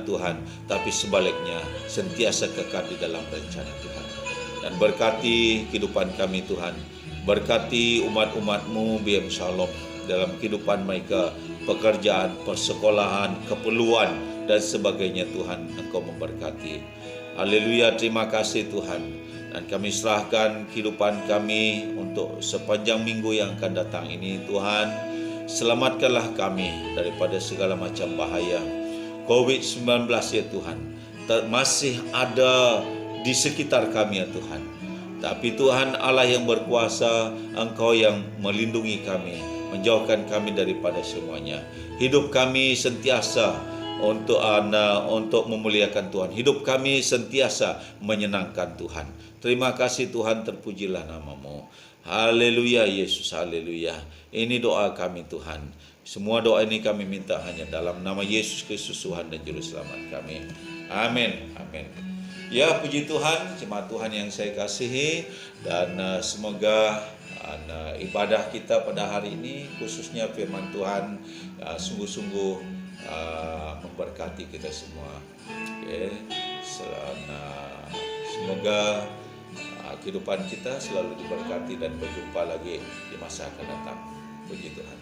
S3: Tuhan, tapi sebaliknya sentiasa kekal di dalam rencana Tuhan. Dan berkati kehidupan kami Tuhan, berkati umat-umat-Mu BM Shalom dalam kehidupan mereka, pekerjaan, persekolahan, keperluan dan sebagainya. Tuhan, Engkau memberkati. Haleluya, terima kasih Tuhan. Dan kami serahkan kehidupan kami untuk sepanjang minggu yang akan datang ini. Tuhan, selamatkanlah kami daripada segala macam bahaya COVID-19 ya Tuhan. Masih ada di sekitar kami ya Tuhan. Tapi Tuhan Allah yang berkuasa, Engkau yang melindungi kami, menjauhkan kami daripada semuanya. Hidup kami sentiasa untuk memuliakan Tuhan. Hidup kami sentiasa menyenangkan Tuhan. Terima kasih Tuhan, terpujilah nama-Mu. Haleluya Yesus, haleluya. Ini doa kami Tuhan. Semua doa ini kami minta hanya dalam nama Yesus Kristus Tuhan dan Juru Selamat kami. Amin, amin. Ya, puji Tuhan, jemaat Tuhan yang saya kasihi, dan semoga ibadah kita pada hari ini, khususnya firman Tuhan, sungguh-sungguh memberkati kita semua. Semoga kehidupan kita selalu diberkati dan berjumpa lagi di masa akan datang. Puji Tuhan.